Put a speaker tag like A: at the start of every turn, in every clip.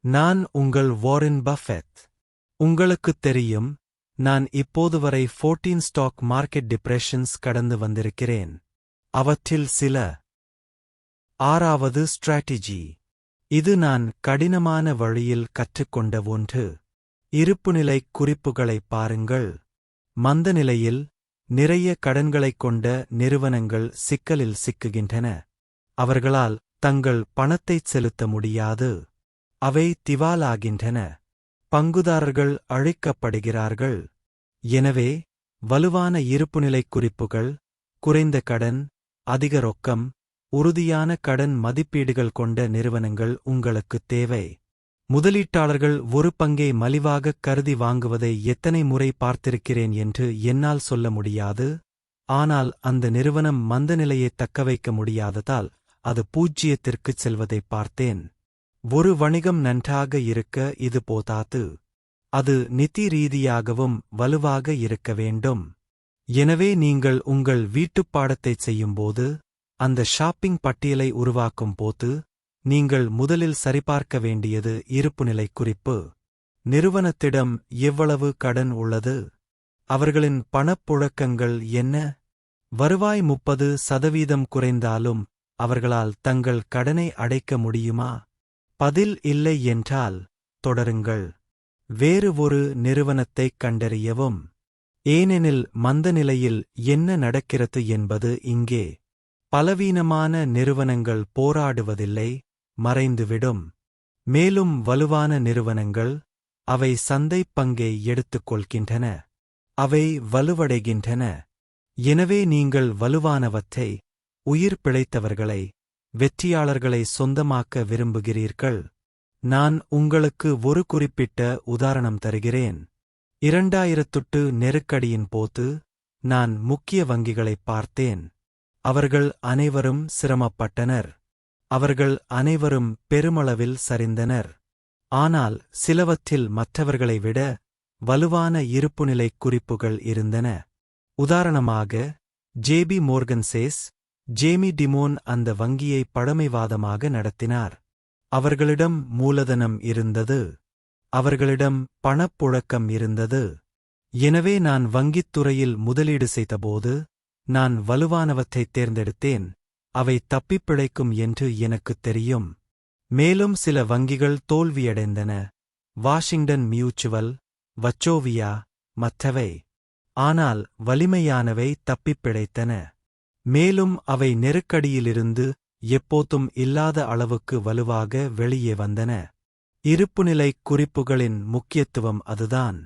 A: நான் உங்கள் Warren Buffett. உங்களுக்குத் தெரியும், நான் இப்போது வரை 14 ஸ்டாக் மார்க்கெட் டிப்ரெஷன்ஸ் கடந்து வந்திருக்கிறேன். அவற்றில் சில. 6வது ஸ்ட்ராட்டஜி. இது நான் கடினமான வழியில் கற்றுக்கொண்ட ஒன்று. இருப்புநிலைக் குறிப்புகளைப் பாருங்கள். மந்தநிலையில் நிறைய கடன்களைக் கொண்ட நிறுவனங்கள் சிக்கலில் சிக்குகின்றன. அவர்களால் தங்கள் பணத்தைச் செலுத்த முடியாது. அவை திவாலாகின்றன. பங்குதாரர்கள் அழிக்கப்படுகிறார்கள். எனவே வலுவான இருப்புநிலைக் குறிப்புகள், குறைந்த கடன், அதிக ரொக்கம், உறுதியான கடன் மதிப்பீடுகள் கொண்ட நிறுவனங்கள் உங்களுக்குத் தேவை. முதலீட்டாளர்கள் ஒரு பங்கை மலிவாகக் கருதி வாங்குவதை எத்தனை முறை பார்த்திருக்கிறேன் என்று என்னால் சொல்ல முடியாது. ஆனால் அந்த நிறுவனம் மந்தநிலையைத் தக்கவைக்க முடியாததால் அது பூஜ்ஜியத்திற்குச் செல்வதைப் பார்த்தேன். ஒரு வணிகம் நன்றாக இருக்க இது போதாது. அது நிதி ரீதியாகவும் வலுவாக இருக்க வேண்டும். எனவே நீங்கள் உங்கள் வீட்டுப்பாடத்தைச் செய்யும்போது, அந்த ஷாப்பிங் பட்டியலை உருவாக்கும் போது, நீங்கள் முதலில் சரிபார்க்க வேண்டியது இருப்புநிலைக் குறிப்பு. நிறுவனத்திடம் எவ்வளவு கடன் உள்ளது? அவர்களின் பணப்புழக்கங்கள் என்ன? வருவாய் 30% குறைந்தாலும் அவர்களால் தங்கள் கடனை அடைக்க முடியுமா? பதில் இல்லை என்றால் தொடருங்கள். வேறு ஒரு நிறுவனத்தைக் கண்டறியவும். ஏனெனில் மந்தநிலையில் என்ன நடக்கிறது என்பது இங்கே. பலவீனமான நிறுவனங்கள் போராடுவதில்லை, மறைந்துவிடும். மேலும் வலுவான நிறுவனங்கள், அவை சந்தைப் பங்கை எடுத்துக்கொள்கின்றன. அவை வலுவடைகின்றன. எனவே நீங்கள் வலுவானவற்றை, உயிர் பிழைத்தவர்களை, வெற்றியாளர்களை சொந்தமாக்க விரும்புகிறீர்கள். நான் உங்களுக்கு ஒரு குறிப்பிட்ட உதாரணம் தருகிறேன். 2008 நெருக்கடியின் போது நான் முக்கிய வங்கிகளைப் பார்த்தேன். அவர்கள் அனைவரும் சிரமப்பட்டனர். அவர்கள் அனைவரும் பெருமளவில் சரிந்தனர். ஆனால் சிலவற்றில் மற்றவர்களை விட வலுவான இருப்புநிலைக் குறிப்புகள் இருந்தன. உதாரணமாக, ஜேபி மோர்கன் சேஸ், ஜேமி டிமோன் அந்த வங்கியை பழமைவாதமாக நடத்தினார். அவர்களிடம் மூலதனம் இருந்தது. அவர்களிடம் பணப்புழக்கம் இருந்தது. எனவே நான் வங்கித் துறையில் முதலீடு செய்தபோது, நான் வலுவானவற்றைத் தேர்ந்தெடுத்தேன். அவை தப்பிப்பிழைக்கும் என்று எனக்குத் தெரியும். மேலும் சில வங்கிகள் தோல்வியடைந்தன. வாஷிங்டன் மியூச்சுவல், வச்சோவியா, மற்றவை. ஆனால் வலிமையானவை தப்பிப்பிழைத்தன. மேலும் அவை நெருக்கடியிலிருந்து எப்போதும் இல்லாத அளவுக்கு வலுவாக வெளியே வந்தன. இருப்புநிலைக் குறிப்புகளின் முக்கியத்துவம் அதுதான்.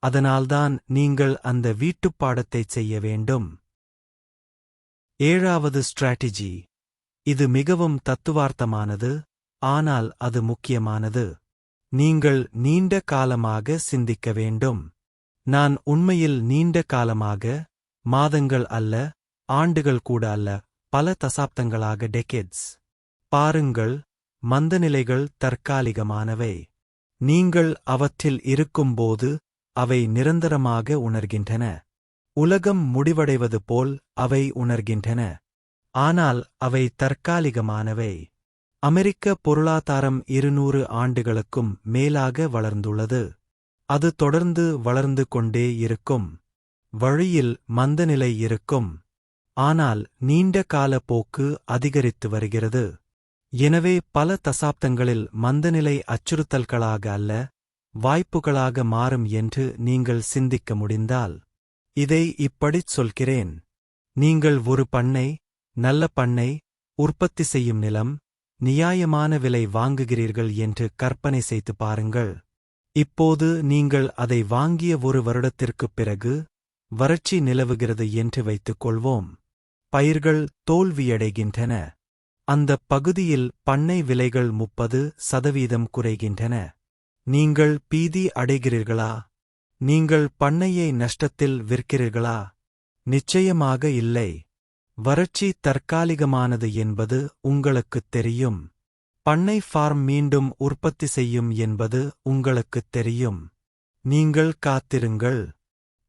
A: அதனால்தான் நீங்கள் அந்த வீட்டுப்பாடத்தைச் செய்ய வேண்டும். 7வது ஸ்ட்ராட்டஜி. இது மிகவும் தத்துவார்த்தமானது, ஆனால் அது முக்கியமானது. நீங்கள் நீண்ட காலமாக சிந்திக்க வேண்டும். நான் உண்மையில் நீண்ட காலமாக, மாதங்கள் அல்ல, ஆண்டுகள் கூட அல்ல, பல தசாப்தங்களாக டெக்கேட்ஸ். பாருங்கள், மந்தநிலைகள் தற்காலிகமானவை. நீங்கள் அவற்றில் இருக்கும்போது அவை நிரந்தரமாக உணர்கின்றன. உலகம் முடிவடைவது போல் அவை உணர்கின்றன. ஆனால் அவை தற்காலிகமானவை. அமெரிக்க பொருளாதாரம் 200 ஆண்டுகளுக்கும் மேலாக வளர்ந்துள்ளது. அது தொடர்ந்து வளர்ந்து கொண்டே இருக்கும். வழியில் மந்தநிலை இருக்கும். ஆனால் நீண்ட கால போக்கு அதிகரித்து வருகிறது. எனவே பல தசாப்தங்களில் மந்தநிலை அச்சுறுத்தல்களாக அல்ல, வாய்ப்புகளாக மாறும் என்று நீங்கள் சிந்திக்க முடிந்தால். இதை இப்படிச் சொல்கிறேன். நீங்கள் ஒரு பண்ணை, நல்ல பண்ணை, உற்பத்தி செய்யும் நிலம், நியாயமான விலை வாங்குகிறீர்கள் என்று கற்பனை செய்து பாருங்கள். இப்போது நீங்கள் அதை வாங்கிய ஒரு வருடத்திற்குப் பிறகு வறட்சி நிலவுகிறது என்று வைத்துக் கொள்வோம். பயிர்கள் தோல்வியடைகின்றன. அந்தப் பகுதியில் பண்ணை விலைகள் 30% குறைகின்றன. நீங்கள் பீதி அடைகிறீர்களா? நீங்கள் பண்ணையை நஷ்டத்தில் விற்கிறீர்களா? நிச்சயமாக இல்லை. வறட்சி தற்காலிகமானது என்பது உங்களுக்குத் தெரியும். பண்ணை ஃபார்ம் மீண்டும் உற்பத்தி செய்யும் என்பது உங்களுக்குத் தெரியும். நீங்கள் காத்திருங்கள்.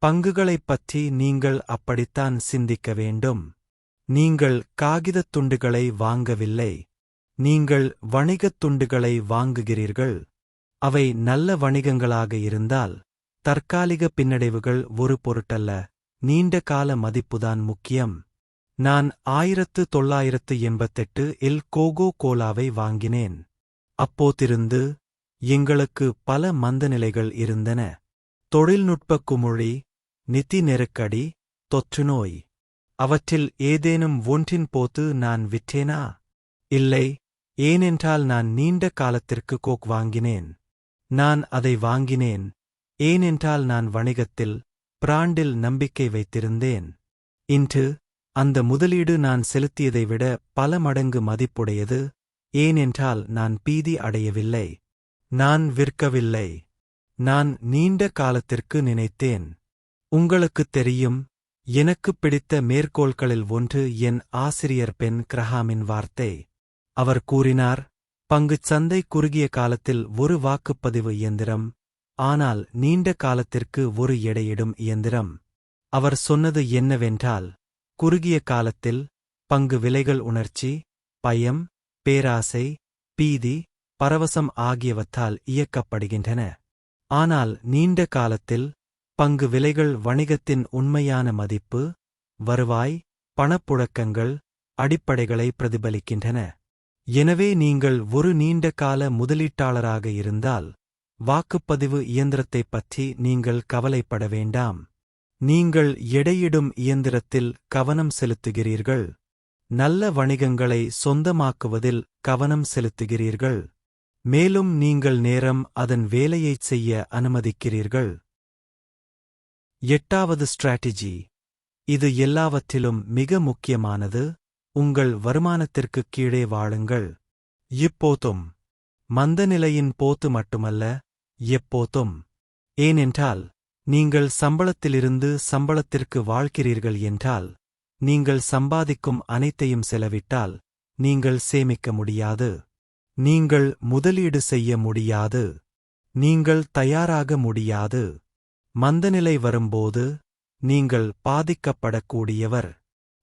A: பங்குகளைப் பற்றி நீங்கள் அப்படித்தான் சிந்திக்க வேண்டும். நீங்கள் காகிதத் துண்டுகளை வாங்கவில்லை. நீங்கள் வணிகத் துண்டுகளை வாங்குகிறீர்கள். அவை நல்ல வணிகங்களாக இருந்தால் தற்காலிக பின்னடைவுகள் ஒரு பொருட்டல்ல, நீண்ட கால மதிப்புதான் முக்கியம். நான் 1988 இல் கோகோ கோலாவை வாங்கினேன். அப்போதிருந்து எங்களுக்கு பல மந்தநிலைகள் இருந்தன. தொழில்நுட்ப குமிழி, நிதி நெருக்கடி, தொற்றுநோய். அவற்றில் ஏதேனும் ஒன்றின் போது நான் விற்றேனா? இல்லை, ஏனென்றால் நான் நீண்ட காலத்திற்கு கோக் வாங்கினேன். நான் அதை வாங்கினேன் ஏனென்றால் நான் வணிகத்தில், பிராண்டில் நம்பிக்கை வைத்திருந்தேன். இன்று அந்த முதலீடு நான் செலுத்தியதை விட பல மடங்கு மதிப்புடையது, ஏனென்றால் நான் பீதி அடையவில்லை. நான் விற்கவில்லை. நான் நீண்ட காலத்திற்கு நினைத்தேன். உங்களுக்குத் தெரியும், எனக்குப் பிடித்த மேற்கோள்களில் ஒன்று என் ஆசிரியர் பென் கிரஹாமின் வார்த்தை. அவர் கூறினார், பங்குச் சந்தை குறுகிய காலத்தில் ஒரு வாக்குப்பதிவு இயந்திரம், ஆனால் நீண்ட காலத்திற்கு ஒரு எடையிடும் இயந்திரம். அவர் சொன்னது என்னவென்றால், குறுகிய காலத்தில் பங்கு விலைகள் உணர்ச்சி, பயம், பேராசை, பீதி, பரவசம் ஆகியவற்றால் இயக்கப்படுகின்றன. ஆனால் நீண்ட காலத்தில் பங்கு விலைகள் வணிகத்தின் உண்மையான மதிப்பு, வருவாய், பணப்புழக்கங்கள், அடிப்படைகளை பிரதிபலிக்கின்றன. எனவே நீங்கள் ஒரு நீண்ட கால முதலீட்டாளராக இருந்தால், வாக்குப்பதிவு இயந்திரத்தைப் பற்றி நீங்கள் கவலைப்பட வேண்டாம். நீங்கள் எடையிடும் இயந்திரத்தில் கவனம் செலுத்துகிறீர்கள். நல்ல வணிகங்களை சொந்தமாக்குவதில் கவனம் செலுத்துகிறீர்கள். மேலும் நீங்கள் நேரம் அதன் வேலையைச் செய்ய அனுமதிக்கிறீர்கள். 8வது ஸ்ட்ராட்டஜி. இது எல்லாவற்றிலும் மிக முக்கியமானது. உங்கள் வருமானத்திற்குக் கீழே வாழுங்கள். இப்போதும். மந்தநிலையின் போது மட்டுமல்ல, எப்போதும். ஏனென்றால், நீங்கள் சம்பளத்திலிருந்து சம்பளத்திற்கு வாழ்கிறீர்கள் என்றால், நீங்கள் சம்பாதிக்கும் அனைத்தையும் செலவிட்டால், நீங்கள் சேமிக்க முடியாது. நீங்கள் முதலீடு செய்ய முடியாது. நீங்கள் தயாராக முடியாது. மந்தநிலை வரும்போது, நீங்கள் பாதிக்கப்படக்கூடியவர்.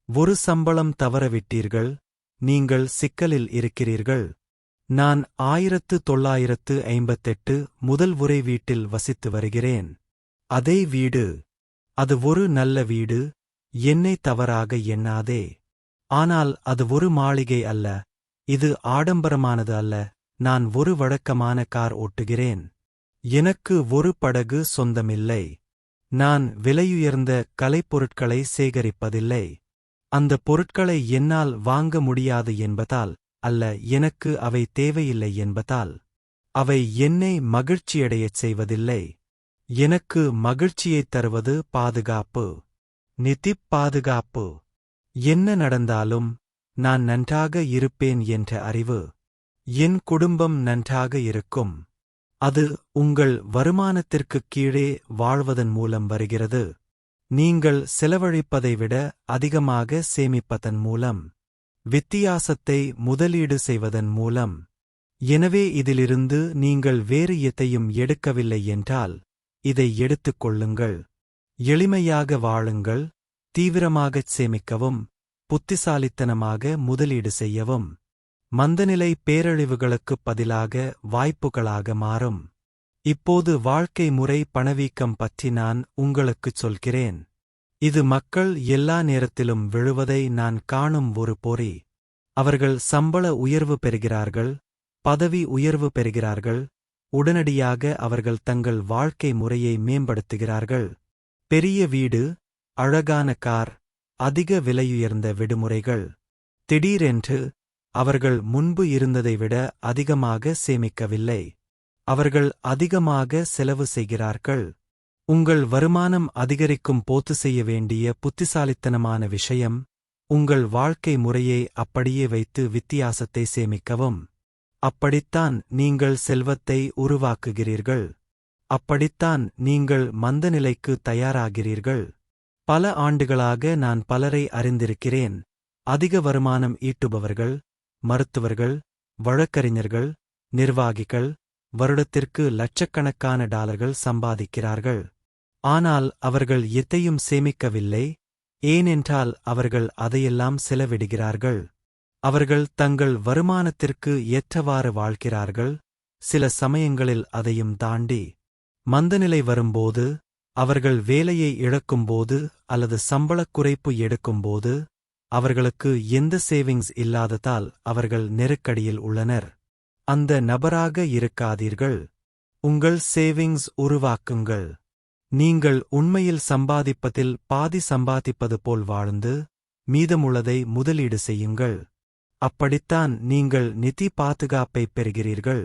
A: ஒரு சம்பளம் தவறவிட்டீர்கள், நீங்கள் சிக்கலில் இருக்கிறீர்கள். நான் 1958 முதல் முறை வீட்டில் வசித்து வருகிறேன். அதே வீடு. அது ஒரு நல்ல வீடு, என்னை தவறாக எண்ணாதே. ஆனால் அது ஒரு மாளிகை அல்ல, இது ஆடம்பரமானது அல்ல. நான் ஒரு வழக்கமான கார் ஓட்டுகிறேன். எனக்கு ஒரு படகு சொந்தமில்லை. நான் விலையுயர்ந்த கலைப்பொருட்களை சேகரிப்பதில்லை. அந்த பொருட்களை என்னால் வாங்க முடியாது என்பதால் அல்ல, எனக்கு அவை தேவையில்லை என்பதால். அவை என்னை மகிழ்ச்சியடையச் செய்வதில்லை. எனக்கு மகிழ்ச்சியைத் தருவது பாதுகாப்பு. நிதிப் பாதுகாப்பு. என்ன நடந்தாலும் நான் நன்றாக இருப்பேன் என்ற அறிவு. என் குடும்பம் நன்றாக இருக்கும். அது உங்கள் வருமானத்திற்குக் கீழே வாழ்வதன் மூலம் வருகிறது. நீங்கள் செலவழிப்பதை விட அதிகமாக சேமிப்பதன் மூலம். வித்தியாசத்தை முதலீடு செய்வதன் மூலம். எனவே இதிலிருந்து நீங்கள் வேறு எதையும் எடுக்கவில்லை என்றால், இதை எடுத்துக் கொள்ளுங்கள். எளிமையாக வாழுங்கள், தீவிரமாகச் சேமிக்கவும், புத்திசாலித்தனமாக முதலீடு செய்யவும். மந்தநிலை பேரழிவுகளுக்குப் பதிலாக வாய்ப்புகளாக மாறும். இப்போது வாழ்க்கை முறை பணவீக்கம் பற்றி நான் உங்களுக்குச் சொல்கிறேன். இது மக்கள் எல்லா நேரத்திலும் விழுவதை நான் காணும் ஒரு பொறி. அவர்கள் சம்பள உயர்வு பெறுகிறார்கள், பதவி உயர்வு பெறுகிறார்கள், உடனடியாக அவர்கள் தங்கள் வாழ்க்கை முறையை மேம்படுத்துகிறார்கள். பெரிய வீடு, அழகான கார், அதிக விலையுயர்ந்த விடுமுறைகள். திடீரென்று அவர்கள் முன்பு இருந்ததை விட அதிகமாக சேமிக்கவில்லை. அவர்கள் அதிகமாக செலவு செய்கிறார்கள். உங்கள் வருமானம் அதிகரிக்கும் போது செய்ய வேண்டிய புத்திசாலித்தனமான விஷயம், உங்கள் வாழ்க்கை முறையை அப்படியே வைத்து வித்தியாசத்தை சேமிக்கவும். அப்படித்தான் நீங்கள் செல்வத்தை உருவாக்குகிறீர்கள். அப்படித்தான் நீங்கள் மந்தநிலைக்கு தயாராகிறீர்கள். பல ஆண்டுகளாக நான் பலரை அறிந்திருக்கிறேன். அதிக வருமானம் ஈட்டுபவர்கள், மருத்துவர்கள், வழக்கறிஞர்கள், நிர்வாகிகள், வருடத்திற்கு லட்சக்கணக்கான டாலர்கள் சம்பாதிக்கிறார்கள். ஆனால் அவர்கள் எதையும் சேமிக்கவில்லை, ஏனென்றால் அவர்கள் அதையெல்லாம் செலவிடுகிறார்கள். அவர்கள் தங்கள் வருமானத்திற்கு ஏற்றவாறு வாழ்கிறார்கள், சில சமயங்களில் அதையும் தாண்டி. மந்தநிலை வரும்போது, அவர்கள் வேலையை இழக்கும்போது அல்லது சம்பளக் குறைப்பு எடுக்கும்போது, அவர்களுக்கு எந்த சேவிங்ஸ் இல்லாததால் அவர்கள் நெருக்கடியில் உள்ளனர். அந்த நபராக இருக்காதீர்கள். உங்கள் சேவிங்ஸ் உருவாக்குங்கள். நீங்கள் உண்மையில் சம்பாதிப்பதில் பாதி சம்பாதிப்பது போல் வாழ்ந்து, மீதமுள்ளதை முதலீடு செய்யுங்கள். அப்படித்தான் நீங்கள் நிதி பாதுகாப்பைப் பெறுகிறீர்கள்.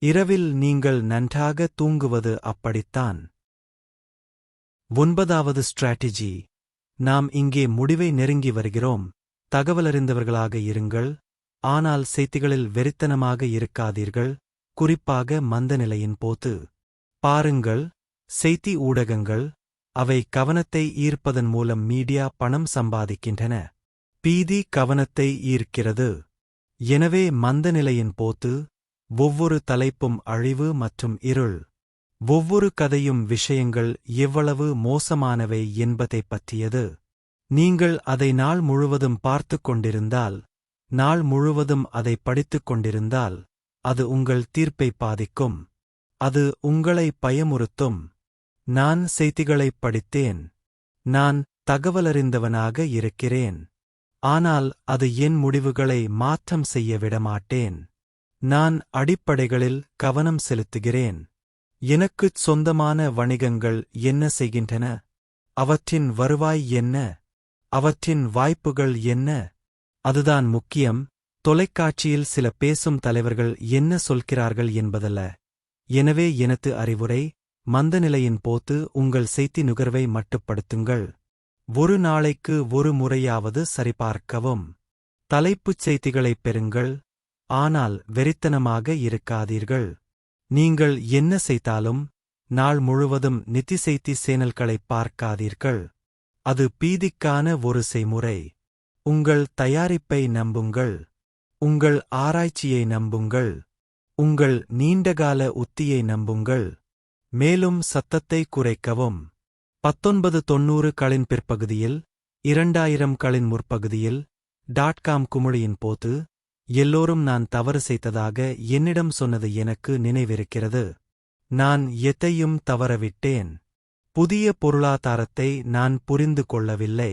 A: இரவில் நீங்கள் நன்றாக தூங்குவது அப்படித்தான். 9வது ஸ்ட்ராட்டஜி. நாம் இங்கே முடிவை நெருங்கி வருகிறோம். தகவலறிந்தவர்களாக இருங்கள், ஆனால் செய்திகளில் வெறித்தனமாக இருக்காதீர்கள், குறிப்பாக மந்தநிலையின் போது. பாருங்கள், செய்தி ஊடகங்கள், அவை கவனத்தை ஈர்ப்பதன் மூலம் மீடியா பணம் சம்பாதிக்கின்றன. பீதி கவனத்தை ஈர்க்கிறது. எனவே மந்தநிலையின் போது, ஒவ்வொரு தலைப்பும் அழிவு மற்றும் இருள். ஒவ்வொரு கதையும் விஷயங்கள் எவ்வளவு மோசமானவை என்பதைப் பற்றியது. நீங்கள் அதை நாள் முழுவதும் பார்த்துக் கொண்டிருந்தால், நாள் முழுவதும் அதை படித்துக் கொண்டிருந்தால், அது உங்கள் தீர்ப்பை பாதிக்கும். அது உங்களை பயமுறுத்தும். நான் செய்திகளைப் படித்தேன். நான் தகவலறிந்தவனாக இருக்கிறேன். ஆனால் அது என் முடிவுகளை மாற்றம் செய்ய விடமாட்டேன். நான் அடிப்படைகளில் கவனம் செலுத்துகிறேன். எனக்குச் சொந்தமான வணிகங்கள் என்ன செய்கின்றன? அவற்றின் வருவாய் என்ன? அவற்றின் வாய்ப்புகள் என்ன? அதுதான் முக்கியம். தொலைக்காட்சியில் சில பேசும் தலைவர்கள் என்ன சொல்கிறார்கள் என்பதல்ல. எனவே எனது அறிவுரை, மந்தநிலையின் போது உங்கள் செய்தி நுகர்வை மட்டுப்படுத்துங்கள். ஒரு நாளைக்கு ஒரு முறையாவது சரிபார்க்கவும். தலைப்புச் செய்திகளைப் பெறுங்கள், ஆனால் வெறித்தனமாக இருக்காதீர்கள். நீங்கள் என்ன செய்தாலும், நாள் முழுவதும் நிதி செய்தி சேனல்களைப் பார்க்காதீர்கள். அது பீதிக்கான ஒரு செய்முறை. உங்கள் தயாரிப்பை நம்புங்கள். உங்கள் ஆராய்ச்சியை நம்புங்கள். உங்கள் நீண்டகால உத்தியை நம்புங்கள். மேலும் சத்தத்தை குறைக்கவும். 1990களின் பிற்பகுதியில், 2000களின் முற்பகுதியில், .com குமிழியின் போது, எல்லோரும் நான் தவறு செய்ததாக என்னிடம் சொன்னது எனக்கு நினைவிருக்கிறது. நான் எதையும் தவறவிட்டேன். புதிய பொருளாதாரத்தை நான் புரிந்து கொள்ளவில்லை.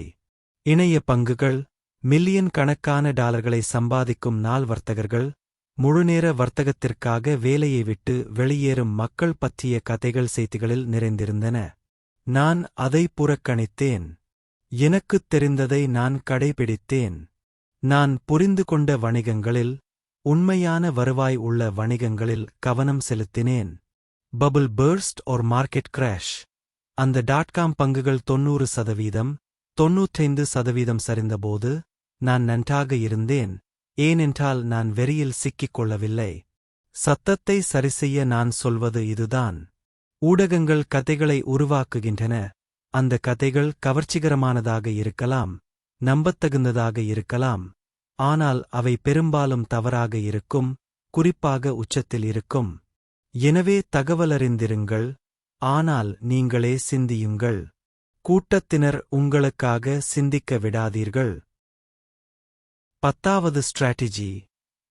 A: இணைய பங்குகள், மில்லியன் கணக்கான டாலர்களை சம்பாதிக்கும் நாள் வர்த்தகர்கள், முழுநேர வர்த்தகத்திற்காக வேலையை விட்டு வெளியேறும் மக்கள் பற்றிய கதைகள் செய்திகளில் நிறைந்திருந்தன. நான் அதை புறக்கணித்தேன். எனக்குத் தெரிந்ததை நான் கடைபிடித்தேன். நான் புரிந்து கொண்ட வணிகங்களில், உண்மையான வருவாய் உள்ள வணிகங்களில் கவனம் செலுத்தினேன். Bubble burst or market crash. அந்த .com பங்குகள் 90%, 95% சரிந்தபோது, நான் நன்றாக இருந்தேன், ஏனென்றால் நான் வெறியில் சிக்கிக் கொள்ளவில்லை. சத்தத்தை சரிசெய்ய நான் சொல்வது இதுதான். ஊடகங்கள் கதைகளை உருவாக்குகின்றன. அந்த கதைகள் கவர்ச்சிகரமானதாக இருக்கலாம், நம்பத்தகுந்ததாக இருக்கலாம், ஆனால் அவை பெரும்பாலும் தவறாக இருக்கும், குறிப்பாக உச்சத்தில் இருக்கும். எனவே தகவலறிந்திருங்கள், ஆனால் நீங்களே சிந்தியுங்கள். கூட்டத்தினர் உங்களுக்காக சிந்திக்க விடாதீர்கள். 10வது ஸ்ட்ராட்டஜி.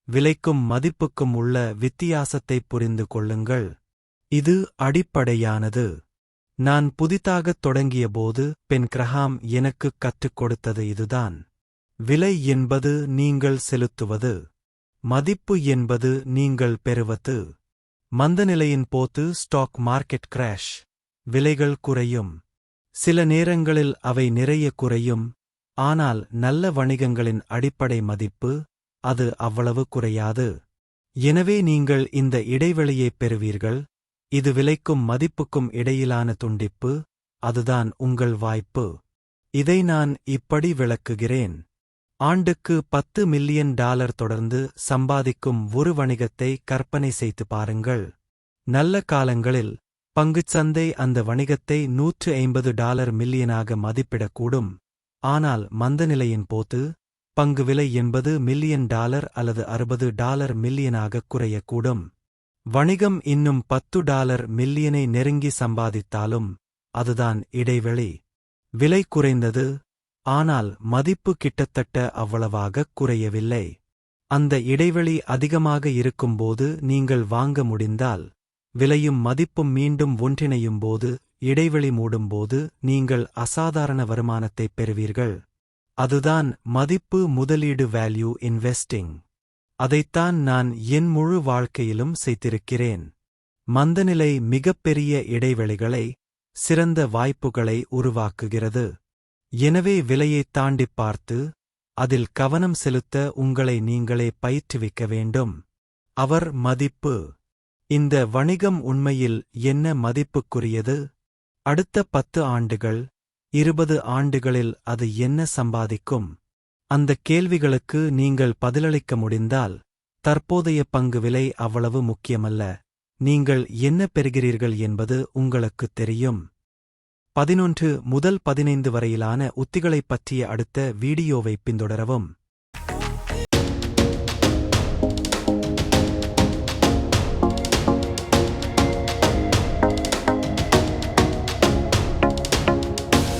A: விலைக்கும் மதிப்புக்கும் உள்ள வித்தியாசத்தைப் புரிந்து கொள்ளுங்கள். இது அடிப்படையானது. நான் புதிதாகத் தொடங்கியபோது பென் கிரஹாம் எனக்குக் கற்றுக் கொடுத்தது இதுதான். விலை என்பது நீங்கள் செலுத்துவது. மதிப்பு என்பது நீங்கள் பெறுவது. மந்தநிலையின் போது ஸ்டாக் மார்க்கெட் கிராஷ். விலைகள் குறையும். சில நேரங்களில் அவை நிறைய குறையும், ஆனால் நல்ல வணிகங்களின் அடிப்படை மதிப்பு, அது அவ்வளவு குறையாது. எனவே நீங்கள் இந்த இடைவெளியைப் பெறுவீர்கள். இது விலைக்கும் மதிப்புக்கும் இடையிலான துண்டிப்பு, அதுதான் உங்கள் வாய்ப்பு. இதை நான் இப்படி விளக்குகிறேன். ஆண்டுக்கு $10 மில்லியன் தொடர்ந்து சம்பாதிக்கும் ஒரு வணிகத்தை கற்பனை செய்து பாருங்கள். நல்ல காலங்களில், பங்குச்சந்தை அந்த வணிகத்தை $150 மில்லியனாக மதிப்பிடக்கூடும். ஆனால் மந்தநிலையின் போது, பங்கு விலை $80 மில்லியன் அல்லது $60 மில்லியனாக குறையக்கூடும். வணிகம் இன்னும் $10 மில்லியனை நெருங்கி சம்பாதித்தாலும், அதுதான் இடைவெளி. விலை குறைந்தது, ஆனால் மதிப்பு கிட்டத்தட்ட அவ்வளவாகக் குறையவில்லை. அந்த இடைவெளி அதிகமாக இருக்கும்போது நீங்கள் வாங்க முடிந்தால், விலையும் மதிப்பும் மீண்டும் ஒன்றிணையும்போது, இடைவெளி மூடும்போது நீங்கள் அசாதாரண வருமானத்தைப் பெறுவீர்கள். அதுதான் மதிப்பு முதலீடு வேல்யூ இன்வெஸ்டிங். அதைத்தான் நான் என் முழு வாழ்க்கையிலும் செய்திருக்கிறேன். மந்தநிலை மிகப்பெரிய இடைவெளிகளை, சிறந்த வாய்ப்புகளை உருவாக்குகிறது. எனவே விலையைத் தாண்டிப் பார்த்து, அதில் கவனம் செலுத்த உங்களை நீங்களே பயிற்றுவிக்க வேண்டும். அவர் மதிப்பு. இந்த வணிகம் உண்மையில் என்ன மதிப்புக்குரியது? அடுத்த 10 ஆண்டுகள், 20 ஆண்டுகளில் அது என்ன சம்பாதிக்கும்? அந்தக் கேள்விகளுக்கு நீங்கள் பதிலளிக்க முடிந்தால், தற்போதைய பங்கு விலை அவ்வளவு முக்கியமல்ல. நீங்கள் என்ன பெறுகிறீர்கள் என்பது உங்களுக்குத் தெரியும். 11 முதல் 15 வரையிலான உத்திகளைப் பற்றிய அடுத்த வீடியோவைப் பின்தொடரவும்.